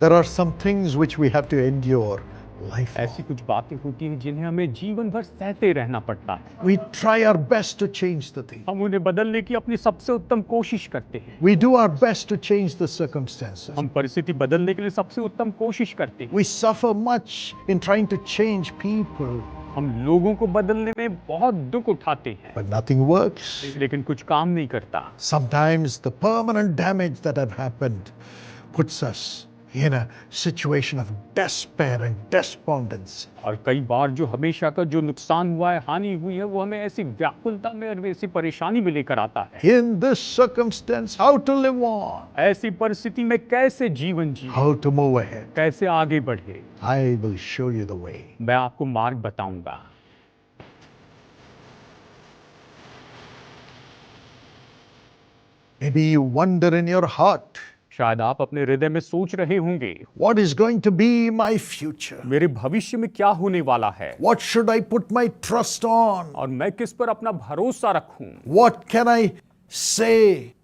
There are some things which we have to endure life. ऐसी कुछ बातें होती हैं जिन्हें हमें जीवन भर सहते रहना पड़ता है। We try our best to change the thing. हम उन्हें बदलने की अपनी सबसे उत्तम कोशिश करते हैं। We do our best to change the circumstances. हम परिस्थिति बदलने के लिए सबसे उत्तम कोशिश करते हैं। We suffer much in trying to change people, हम लोगों को बदलने में बहुत दुख उठाते हैं, but nothing works. लेकिन कुछ काम नहीं करता। Sometimes the permanent damage that have happened puts us in a situation of despair and despondency. और कई बार जो हमेशा का जो नुकसान हुआ है, हानि हुई है, वो हमें ऐसी व्याकुलता में और ऐसी परेशानी में लेकर आता है। In this circumstance, how to live on, ऐसी परिस्थिति में कैसे जीवन जिए, how to move ahead. कैसे आगे बढ़े, I will show you the way. मैं आपको मार्ग बताऊंगा। Maybe you wonder in your heart, शायद आप अपने हृदय में सोच रहे होंगे, what is going to be my future? मेरे भविष्य में क्या होने वाला है What should I put my trust on? और मैं किस पर अपना भरोसा रखूं। What can I say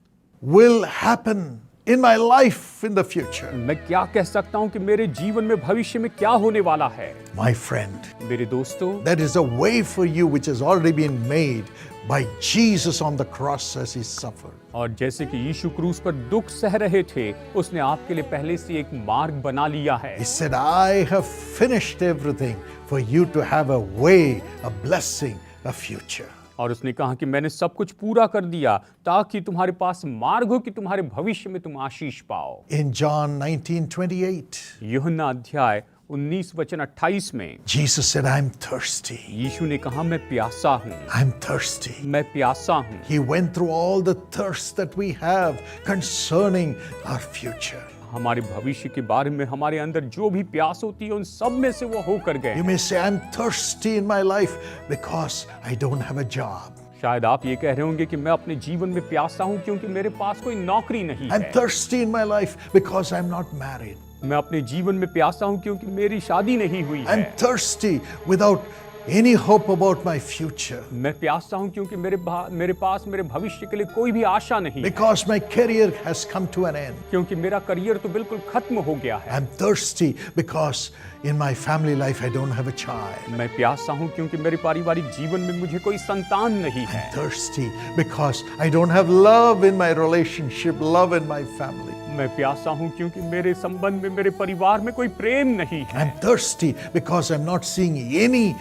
will happen in my life in the future? मैं क्या कह सकता हूं कि मेरे जीवन में भविष्य में क्या होने वाला है। My friend, मेरे दोस्तों, there is a way for you which has already been made by Jesus on the cross as he suffered. और जैसे कि यीशु क्रूस पर दुख सह रहे थे, उसने आपके लिए पहले से एक मार्ग बना लिया है। He said, I have finished everything for you to have a way, a blessing, a future. और उसने कहा कि मैंने सब कुछ पूरा कर दिया ताकि तुम्हारे पास मार्ग हो कि तुम्हारे भविष्य में तुम आशीष पाओ। In John 19:28, यूहन्ना अध्याय 19:28 में Jesus said, I'm thirsty. यीशु ने कहा, मैं प्यासा हूँ, I'm thirsty. मैं प्यासा हूँ। He went through all the thirst that we have concerning our future. हमारे भविष्य के बारे में हमारे अंदर जो भी प्यास होती है, उन सब में से वो होकर गए। You may say, I'm thirsty in my life because I don't have a job. शायद आप ये कह रहे होंगे कि मैं अपने जीवन में प्यासा हूँ क्योंकि मेरे पास कोई नौकरी नहीं I'm है। thirsty in my life because I'm not married. मैं अपने जीवन में प्यासा हूँ क्योंकि मेरी शादी नहीं हुई I'm है। thirsty without any hope about my future. मैं प्यासा हूँ क्योंकि मेरे पास मेरे भविष्य के लिए कोई भी आशा नहीं है, Because my career has come to an end. क्योंकि मेरा करियर तो बिल्कुल खत्म हो गया है। I'm thirsty because in my family life I don't have a child. मैं प्यासा हूँ क्योंकि मेरे पारिवारिक जीवन में मुझे कोई संतान नहीं है। Thirsty because I don't have love in my relationship, love in my family. मैं प्यासा हूँ क्योंकि मेरे संबंध में, मेरे परिवार में कोई प्रेम नहीं है। I'm thirsty because I'm not seeing any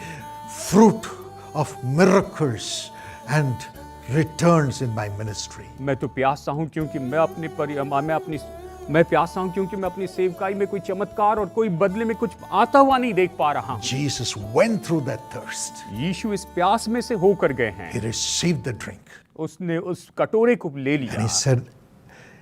fruit of miracles and returns in my ministry. मैं तो प्यासा हूँ क्योंकि मैं प्यासा हूँ क्योंकि मैं अपनी सेवकाई में कोई चमत्कार और कोई बदले में कुछ आता हुआ नहीं देख पा रहा हूँ। Jesus went through that thirst. यीशु इस प्यास में से होकर गए हैं। He received the drink उसने उस कटोरे को ले and लिया he said,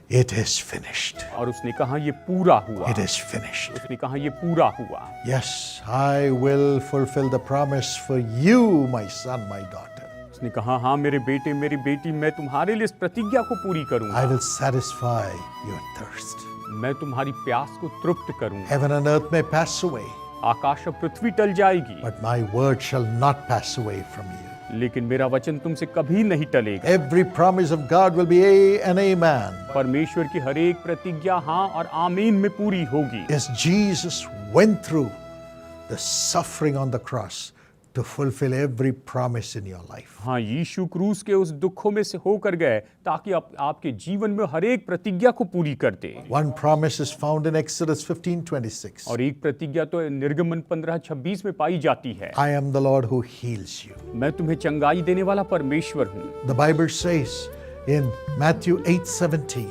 it is finished. और उसने कहा ये पूरा हुआ। It is finished. उसने कहा ये पूरा हुआ। Yes, I will fulfill the promise for you, my son, my daughter. उसने कहा, हाँ मेरे बेटे, मेरी बेटी, मैं तुम्हारे लिए इस प्रतिज्ञा को पूरी करूंगा। I will satisfy your thirst. मैं तुम्हारी प्यास को तृप्त करूंगा। Heaven and earth may pass away, आकाश और पृथ्वी टल जाएगी, but my word shall not pass away from you. लेकिन मेरा वचन तुमसे कभी नहीं टलेगा। Every promise of God will be yea and amen. परमेश्वर की हर एक प्रतिज्ञा हाँ और आमीन में पूरी होगी। Yes, Jesus went through the suffering on the cross to fulfill every promise in your life. हाँ, यीशु क्रूस के उस दुखों में से होकर गए ताकि आपके जीवन में हर एक प्रतिज्ञा को पूरी कर दे। One promise is found in Exodus 15:26. और एक प्रतिज्ञा तो निर्गमन 15:26 में पाई जाती है। I am the Lord who heals you. मैं तुम्हें चंगाई देने वाला परमेश्वर हूँ। The Bible says in Matthew 8:17,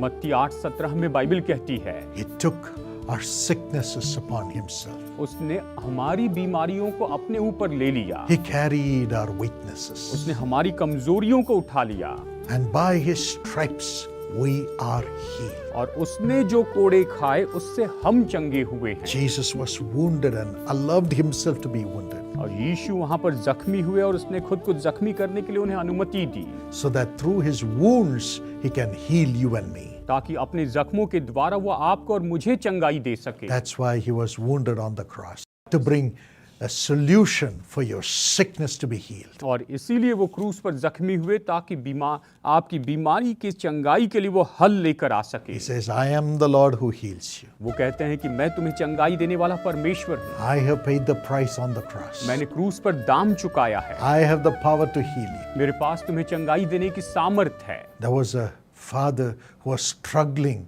मत्ती 8:17 में बाइबल कहती है, He took our sicknesses upon himself. उसने हमारी बीमारियों को अपने ऊपर ले लिया। He carried our weaknesses. उसने हमारी कमजोरियों को उठा लिया। And by his stripes we are healed. और उसने जो कोड़े खाए उससे हम चंगे हुए हैं। Jesus was wounded and allowed himself to be wounded, और यीशु वहां पर जख्मी हुए और उसने खुद को जख्मी करने के लिए उन्हें अनुमति दी, so that through his wounds he can heal you and me. ताकि अपने जख्मों के द्वारा वो आपको और मुझे चंगाई दे सके। That's why he was wounded on the cross, to bring a solution for your sickness to be healed. और इसीलिए वो क्रूस पर जख्मी हुए ताकि आपकी बीमारी की चंगाई के लिए वो हल लेकर आ सके। He says, I am the Lord who heals you. वो कहते हैं कि मैं तुम्हें चंगाई देने वाला परमेश्वर हूँ। I have paid the price on the cross. मैंने क्रूस पर दाम चुकाया है। I have the power to heal you. मेरे पास तुम्हें चंगाई देने की सामर्थ है। There was a father who was struggling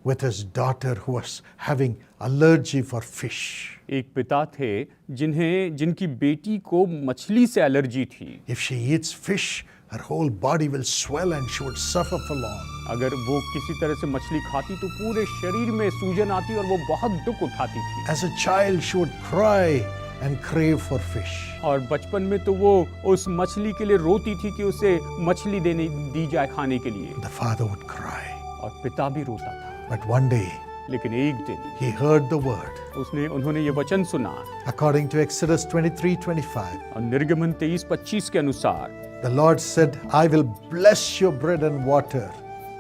with his daughter who was having allergy for fish. एक पिता थे जिनकी बेटी को मछली से एलर्जी थी। If she eats fish, her whole body will swell and she would suffer for long. अगर वो किसी तरह से मछली खाती तो पूरे शरीर में सूजन आती और वो बहुत दुख उठाती थी। As a child, she would cry and crave for fish. और बचपन में तो वो उस मछली के लिए रोती थी कि उसे मछली दी जाए खाने के लिए। The father would cry. और पिता भी रोता था। But one day, लेकिन एक दिन he heard the word. उन्होंने ये वचन सुना। According to Exodus 23:25, और निर्गमन 23:25 के अनुसार the Lord said, I will bless your bread and water.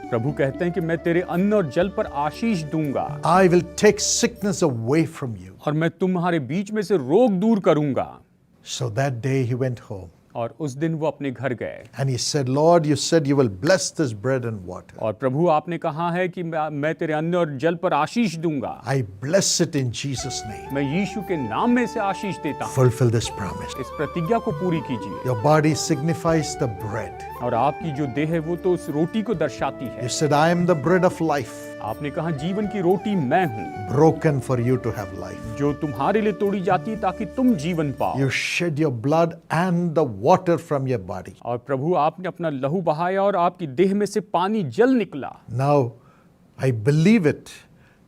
प्रभु कहते हैं कि मैं तेरे अन्न और जल पर आशीष दूंगा। I will take sickness away from you. और मैं तुम्हारे बीच में से रोग दूर करूंगा। So that day he went home. और उस दिन वो अपने घर गए। And he said, Lord, you said you will bless this bread and water. और प्रभु आपने कहा है कि मैं तेरे अन्न और जल पर आशीष दूंगा। I bless it in Jesus' name. मैं यीशु के नाम में से आशीष देता हूँ। Fulfill this promise. इस प्रतिज्ञा को पूरी कीजिए। Your body signifies the bread. और आपकी जो देह है वो तो उस रोटी को दर्शाती है। You said, I am the bread of life. आपने कहा जीवन की रोटी मैं हूँ। Broken for you to have life. जो तुम्हारे लिए तोड़ी जाती है ताकि तुम जीवन पाओ। You shed your blood and the water from your body. और प्रभु आपने अपना लहू बहाया और आपकी देह में से पानी जल निकला। Now I believe it.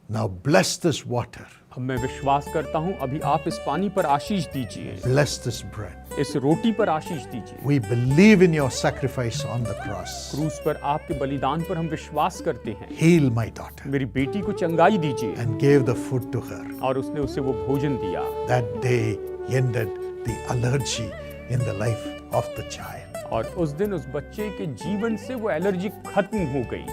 Now bless this water. अब मैं विश्वास करता हूँ अभी आप इस पानी पर आशीष दीजिए। Bless this bread. इस रोटी पर आशीष दीजिए। We believe in your sacrifice on the cross. क्रूस पर आपके बलिदान पर हम विश्वास करते हैं। Heal my daughter. मेरी बेटी को चंगाई दीजिए। And gave the food to her. और उसने उसे वो भोजन दिया। That day ended the allergy in the life of the child. और उस दिन उस बच्चे के जीवन से वो एलर्जी खत्म हो गई।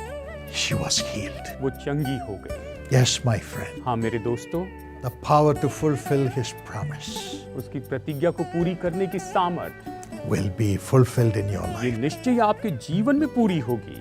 She was healed. वो चंगी हो गई। Yes, my friend. हाँ मेरे दोस्तों, The power to fulfill his promise उसकी प्रतिज्ञा को पूरी करने की सामर्थ will be fulfilled in your ये life. निश्चय आपके जीवन में पूरी होगी।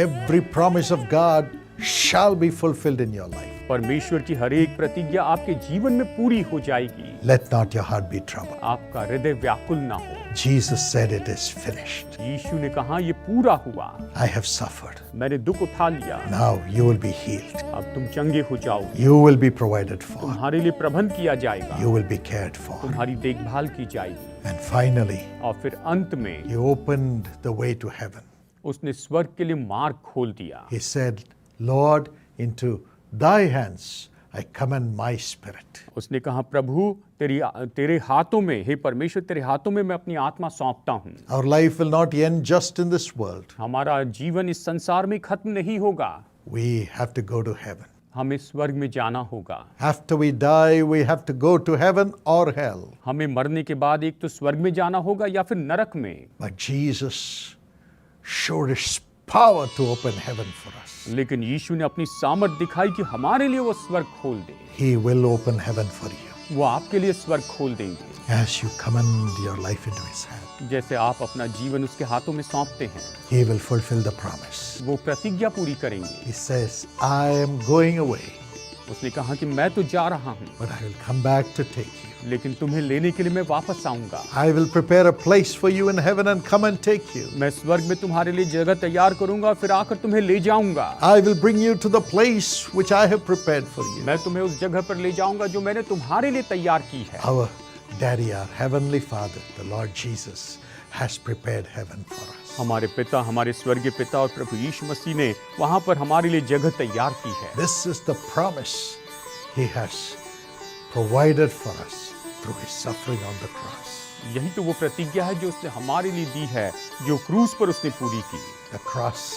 Every promise of God shall be fulfilled in your life. परमेश्वर की हर एक प्रतिज्ञा आपके जीवन में पूरी हो जाएगी। Let not your heart be troubled. आपका हृदय व्याकुल ना हो। Jesus said it is finished. यीशु ने कहा ये पूरा हुआ। I have suffered. मैंने दुख उठा लिया। Now you will be healed. अब तुम चंगे हो जाओगे। You will be provided for. तुम्हारे लिए प्रबंध किया जाएगा। You will be cared for. तुम्हारी देखभाल की जाएगी। And finally, और फिर अंत में he opened the way to heaven. उसने स्वर्ग के लिए मार्ग खोल दिया। He said, Lord, into thy hands I commend my spirit. उसने कहा प्रभु तेरे हाथों में, हे परमेश्वर तेरे हाथों में मैं अपनी आत्मा सौंपता हूँ। Our life will not end just in this world. हमारा जीवन इस संसार में खत्म नहीं होगा। We have to go to heaven. हमें स्वर्ग में जाना होगा। After we die, we have to go to heaven or hell. हमें मरने के बाद एक तो स्वर्ग में जाना होगा या फिर नरक में। But Jesus showed his power to open heaven for us. लेकिन यीशु ने अपनी सामर्थ दिखाई कि हमारे लिए वो स्वर्ग खोल दे। He will open heaven for you वो आपके लिए स्वर्ग खोल देंगे। as you commend your life into his hand. जैसे आप अपना जीवन उसके हाथों में सौंपते हैं, He will fulfill the promise. वो प्रतिज्ञा पूरी करेंगे। He says, I am going away, उसने कहा कि मैं तो जा रहा हूँ, but I will come back to take you. लेकिन तुम्हें लेने के लिए मैं वापस आऊंगा। I will prepare a place for you in heaven and come and take you. मैं स्वर्ग में तुम्हारे लिए जगह तैयार करूंगा, फिर आकर तुम्हें ले जाऊंगा। I will bring you to the place which I have prepared for you. मैं तुम्हें उस जगह पर ले जाऊंगा जो मैंने तुम्हारे लिए तैयार की है। Our Daddy, our Heavenly Father, the Lord Jesus, has prepared heaven for us. हमारे पिता, हमारे स्वर्गीय पिता और प्रभु यीशु मसीह ने वहां पर हमारे लिए जगह तैयार की है। This is the promise He has provided for us through His suffering on the cross. यही तो वो प्रतिज्ञा है जो उसने हमारे लिए दी है, जो क्रूस पर उसने पूरी की। The cross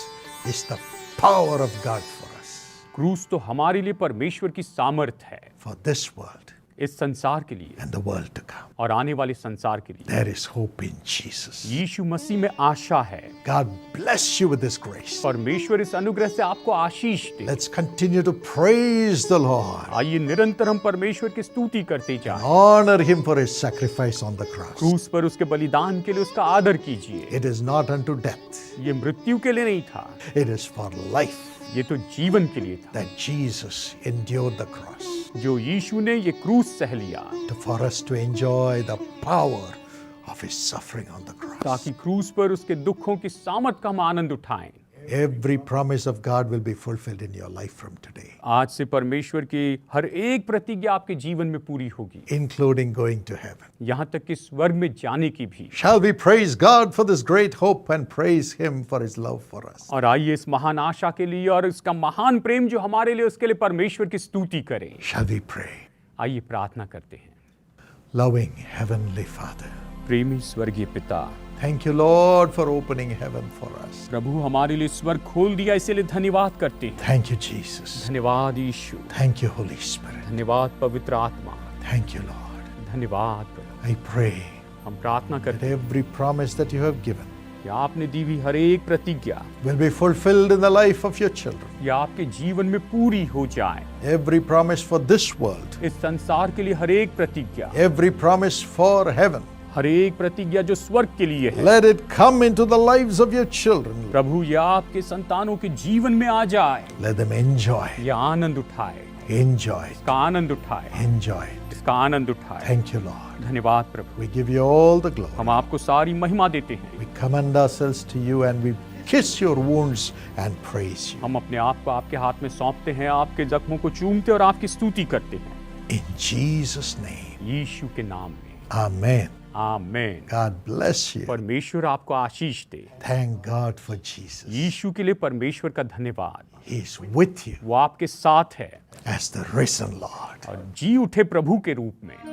is the power of God for us, क्रूस तो हमारे लिए परमेश्वर की सामर्थ है, for this world. इस संसार के लिए and the world to come. और आने वाले संसार के लिए। There is hope in Jesus. यीशु मसीह में आशा है। God bless you with this grace. परमेश्वर इस अनुग्रह से आपको आशीष दे। Let's continue to praise the Lord. आइए निरंतर हम परमेश्वर की स्तुति करते जाएं। Honor him for his sacrifice on the cross. क्रूस पर उसके बलिदान के लिए उसका आदर कीजिए। It is not unto death. ये मृत्यु के लिए नहीं था, It is for life ये तो जीवन के लिए था, that Jesus endured the cross. जो यीशु ने ये क्रूस सह लिया For us to enjoy the power of his suffering on the cross. ताकि क्रूस पर उसके दुखों की सामत का हम आनंद उठाएं। Every promise of God will be fulfilled in your life from today, आज से परमेश्वर की हर एक प्रतिज्ञा आपके जीवन में पूरी होगी, including going to heaven. यहाँ तक कि स्वर्ग में जाने की भी। Shall we praise God for this great hope and praise him for his love for us? और आइए इस महान आशा के लिए और इसका महान प्रेम जो हमारे लिए, उसके लिए परमेश्वर की स्तुति करें। Shall we pray? आइए प्रार्थना करते हैं। Loving Heavenly Father, प्रेमी स्वर्गीय पिता, thank you, Lord, for opening heaven for us. प्रभु हमारे लिए स्वर्ग खोल दिया, इसलिए धन्यवाद करते हैं। Thank you, Jesus. धन्यवाद यीशु, Thank you, Holy Spirit. धन्यवाद पवित्र आत्मा, Thank you, Lord. धन्यवाद प्रभु। I pray हम प्रार्थना that करते हैं every promise that you have given कि आपने दी हुई हर एक प्रतिज्ञा will be fulfilled in the life of your children. ये आपके जीवन में पूरी हो जाए। Every promise for this world, इस संसार के लिए हर एक प्रतिज्ञा, every promise for heaven, हर एक प्रतिज्ञा जो स्वर्ग के लिए है, let it come into the lives of your children. प्रभु ये आपके संतानों के जीवन में आ जाए। Let them enjoy, ये आनंद उठाए, enjoy, इसका आनंद उठाए, enjoy. इसका आनंद उठाए। Thank you, Lord. धन्यवाद प्रभु, We give you all the glory. हम आपको सारी महिमा देते हैं। We commend ourselves to you and we kiss your wounds and praise you. हम अपने आप को आपके हाथ में सौंपते हैं, आपके जख्मों को चूमते और आपकी स्तुति करते हैं। In Jesus' name, यीशु के नाम में amen. Amen. God bless you. परमेश्वर आपको आशीष दे। Thank God for Jesus. यीशु के लिए परमेश्वर का धन्यवाद। He is with you वो आपके साथ है as the risen Lord. और जी उठे प्रभु के रूप में।